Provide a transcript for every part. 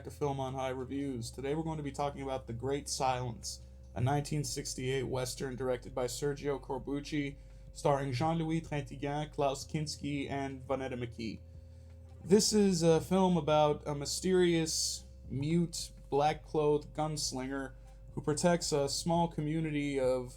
back to Film on High Reviews. Today we're going to be talking about The Great Silence, a 1968 Western directed by Sergio Corbucci, starring Jean-Louis Trintignant, Klaus Kinski, and Vonetta McKee. This is a film about a mysterious, mute, black-clothed gunslinger who protects a small community of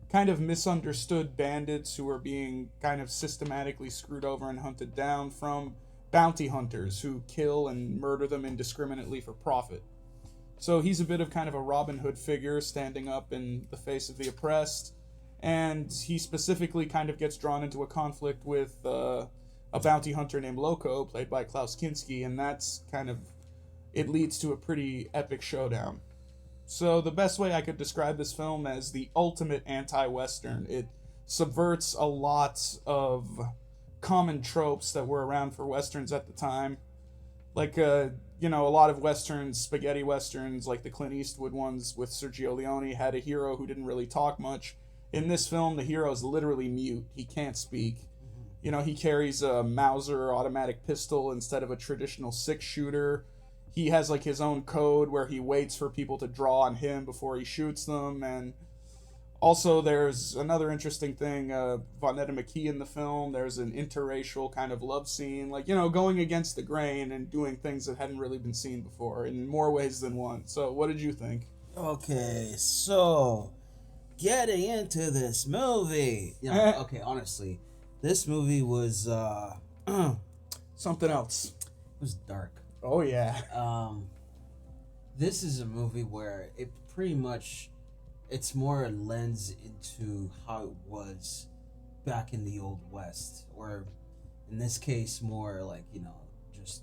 kind of misunderstood bandits who are being kind of systematically screwed over and hunted down from bounty hunters who kill and murder them indiscriminately for profit. So he's a bit of kind of a Robin Hood figure standing up in the face of the oppressed, and he specifically kind of gets drawn into a conflict with a bounty hunter named Loco, played by Klaus Kinski, and that's kind of, it leads to a pretty epic showdown. So the best way I could describe this film as the ultimate anti-Western. It subverts a lot of common tropes that were around for Westerns at the time. Like, a lot of Westerns, spaghetti Westerns, like the Clint Eastwood ones with Sergio Leone, had a hero who didn't really talk much. In this film, the hero is literally mute. He can't speak. He carries a Mauser automatic pistol instead of a traditional six-shooter. He has, like, his own code where he waits for people to draw on him before he shoots them. And also, there's another interesting thing, Vonetta McKee in the film. There's an interracial kind of love scene, like, going against the grain and doing things that hadn't really been seen before in more ways than one. So, what did you think? Okay, so getting into this movie. Honestly, this movie was something else. It was dark. Oh yeah. This is a movie where it pretty much, it's more a lens into how it was back in the Old West, or in this case, more like, just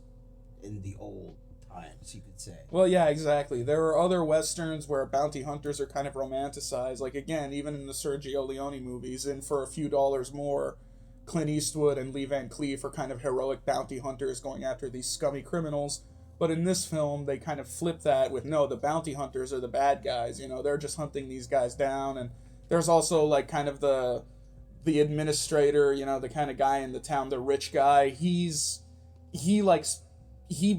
in the old times, you could say. Well, yeah, exactly. There are other Westerns where bounty hunters are kind of romanticized. Like, again, even in the Sergio Leone movies, and for a few dollars more, Clint Eastwood and Lee Van Cleef are kind of heroic bounty hunters going after these scummy criminals. But in this film, they kind of flip that with, no, the bounty hunters are the bad guys. They're just hunting these guys down. And there's also, like, kind of the administrator, the kind of guy in the town, the rich guy. He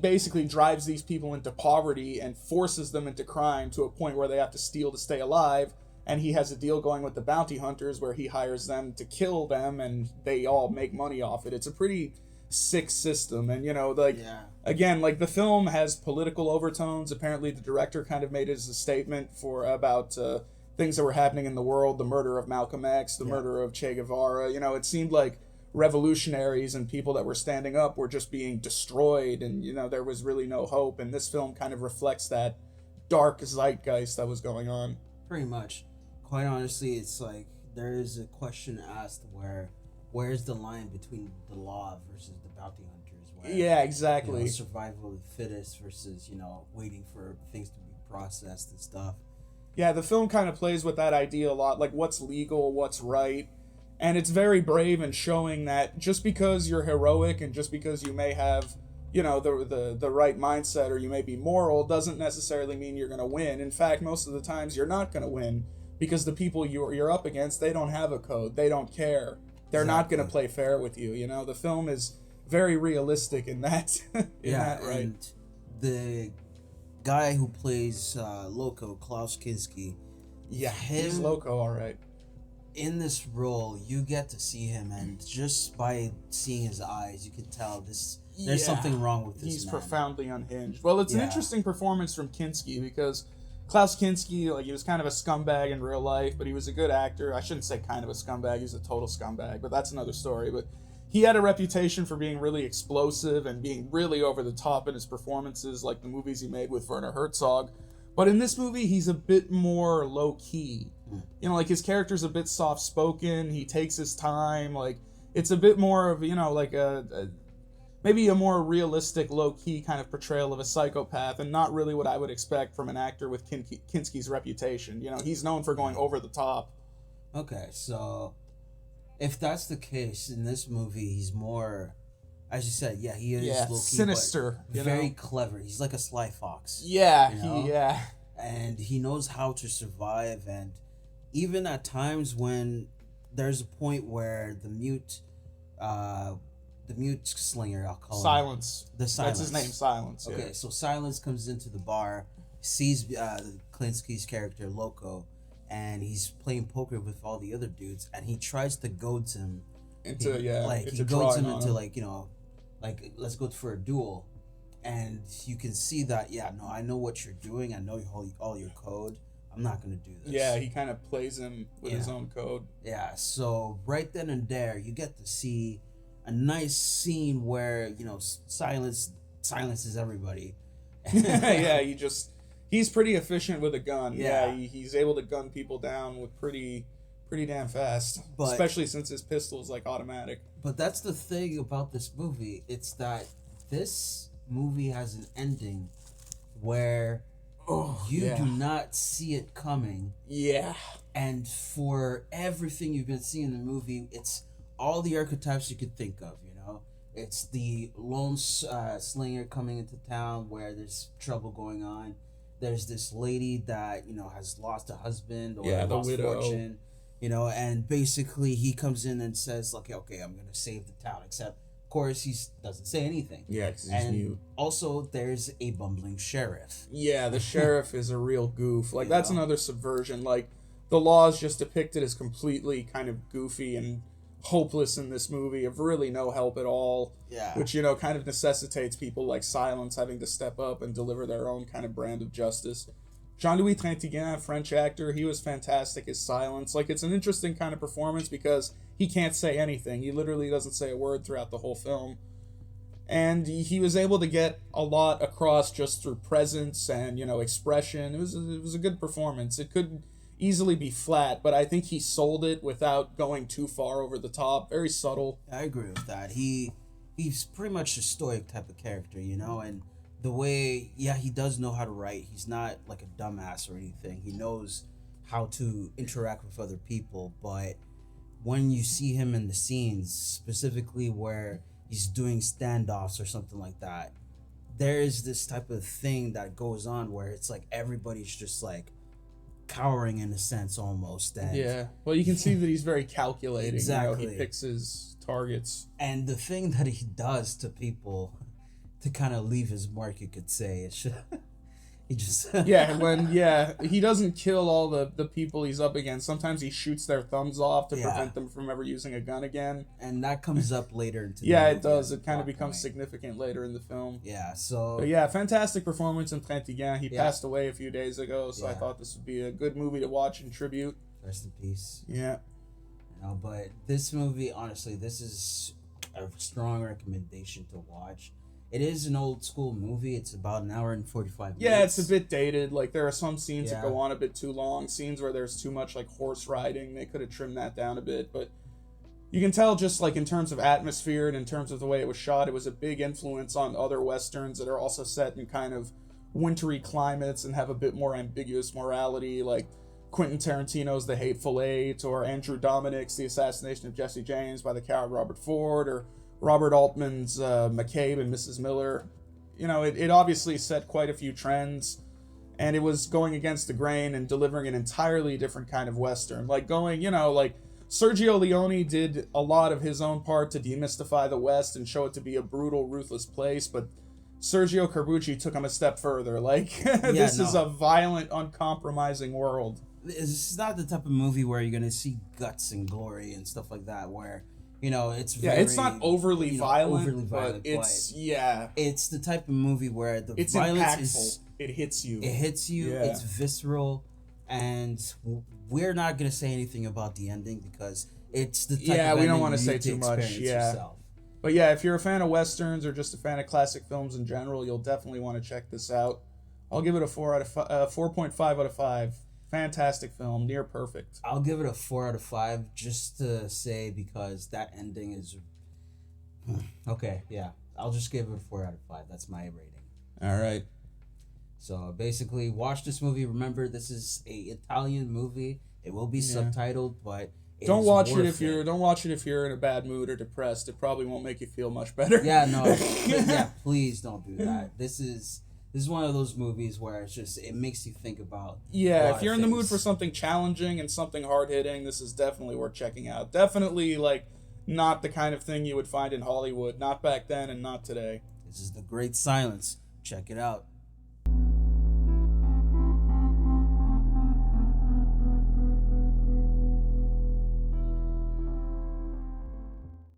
basically drives these people into poverty and forces them into crime to a point where they have to steal to stay alive. And he has a deal going with the bounty hunters where he hires them to kill them, and they all make money off it. It's a pretty sick system. And, again, like, the film has political overtones. Apparently the director kind of made it as a statement about things that were happening in the world, the murder of Malcolm X, the murder of Che Guevara. It seemed like revolutionaries and people that were standing up were just being destroyed, and, there was really no hope. And this film kind of reflects that dark zeitgeist that was going on. Pretty much. Quite honestly, it's like there is a question asked where's the line between the law versus the bounty hunters? Yeah, exactly. Survival of the fittest versus, waiting for things to be processed and stuff. Yeah, the film kind of plays with that idea a lot, like what's legal, what's right. And it's very brave in showing that just because you're heroic and just because you may have, the right mindset, or you may be moral, doesn't necessarily mean you're going to win. In fact, most of the times you're not going to win, because the people you're up against, they don't have a code. They don't care. They're not going to play fair with you. The film is very realistic in that. And the guy who plays Loco, Klaus Kinski. Yeah, he's Loco, all right. In this role, you get to see him, and just by seeing his eyes, you can tell there's something wrong with this man. He's profoundly unhinged. Well, it's an interesting performance from Kinski, because Klaus Kinski, he was kind of a scumbag in real life, but he was a good actor. I shouldn't say kind of a scumbag, he's a total scumbag, but that's another story. But he had a reputation for being really explosive and being really over the top in his performances, like the movies he made with Werner Herzog. But in this movie, he's a bit more low-key. His character's a bit soft-spoken, he takes his time, it's a bit more of, maybe a more realistic, low-key kind of portrayal of a psychopath, and not really what I would expect from an actor with Kinski's reputation. He's known for going over the top. Okay, so if that's the case, in this movie, he's more, as you said, he is low-key, sinister, very clever. He's like a sly fox. Yeah, And he knows how to survive, and even at times when there's a point where the mute slinger, I'll call him. Silence. The Silence. That's his name, Silence. Yeah. Okay, so Silence comes into the bar, sees Klinsky's character Loco, and he's playing poker with all the other dudes, and he tries to goad him Into he goads him into like let's go for a duel, and you can see that I know what you're doing, I know all your code, I'm not gonna do this. Yeah, he kind of plays him with his own code. Yeah, so right then and there, you get to see a nice scene where silences everybody. Yeah, he's pretty efficient with a gun. Yeah. He's able to gun people down with pretty damn fast, especially since his pistol is like automatic. But that's the thing about this movie. It's that this movie has an ending where you do not see it coming. Yeah. And for everything you've been seeing in the movie, it's all the archetypes you could think of, It's the lone slinger coming into town where there's trouble going on. There's this lady that, has lost a husband or lost fortune, and basically he comes in and says, like, okay, I'm going to save the town. Except, of course, he doesn't say anything. Yeah, because he's mute. Also, there's a bumbling sheriff. Yeah, the sheriff is a real goof. Like, that's another subversion. Like, the law is just depicted as completely kind of goofy and hopeless in this movie, of really no help at all. Yeah. Which, kind of necessitates people like Silence having to step up and deliver their own kind of brand of justice. Jean-Louis Trintignant, French actor, he was fantastic as Silence. Like, it's an interesting kind of performance because he can't say anything. He literally doesn't say a word throughout the whole film. And he was able to get a lot across just through presence and, expression. It was a good performance. It could easily be flat, but I think he sold it without going too far over the top. Very subtle. I agree with that. He's pretty much a stoic type of character, and the way, he does know how to write. He's not like a dumbass or anything. He knows how to interact with other people, but when you see him in the scenes, specifically where he's doing standoffs or something like that, there is this type of thing that goes on where it's like everybody's just like cowering in a sense almost. And well, you can see that he's very calculating. Exactly. He picks his targets. And the thing that he does to people to kind of leave his mark, you could say, it's he just he doesn't kill all the people he's up against. Sometimes he shoots their thumbs off to prevent them from ever using a gun again. And that comes up later into the movie. It does. It kind of becomes significant later in the film. Yeah, so... But fantastic performance in Trintignant. He passed away a few days ago, so I thought this would be a good movie to watch in tribute. Rest in peace. Yeah. But this movie, honestly, this is a strong recommendation to watch. It is an old school movie. It's about an hour and 45 minutes. Yeah, it's a bit dated. Like, there are some scenes that go on a bit too long. Scenes where there's too much, like, horse riding. They could have trimmed that down a bit. But you can tell just, like, in terms of atmosphere and in terms of the way it was shot, it was a big influence on other Westerns that are also set in kind of wintry climates and have a bit more ambiguous morality. Like Quentin Tarantino's The Hateful Eight, or Andrew Dominik's The Assassination of Jesse James by the coward Robert Ford, or Robert Altman's McCabe and Mrs. Miller. It obviously set quite a few trends, and it was going against the grain and delivering an entirely different kind of Western. Like Sergio Leone did a lot of his own part to demystify the West and show it to be a brutal, ruthless place, but Sergio Corbucci took him a step further. This is a violent, uncompromising world. This is not the type of movie where you're going to see guts and glory and stuff like that, where... it's very... it's not overly violent, but it's the type of movie where the it's violence impactful. It hits you. It's visceral, and we're not going to say anything about the ending because it's the type of we don't want to say too much. Yourself. But if you're a fan of Westerns or just a fan of classic films in general, you'll definitely want to check this out. I'll give it a 4.5 out of 5. Fantastic film, near perfect. I'll give it a 4 out of 5 just to say, because that ending is... Okay, yeah. I'll just give it a 4 out of 5. That's my rating. All right. So basically, watch this movie. Remember, this is a Italian movie. It will be subtitled, but don't watch it if you're in a bad mood or depressed. It probably won't make you feel much better. Yeah, no. Please don't do that. This is one of those movies where it makes you think about. Yeah, if you're in the mood for something challenging and something hard hitting, this is definitely worth checking out. Definitely not the kind of thing you would find in Hollywood, not back then and not today. This is The Great Silence. Check it out.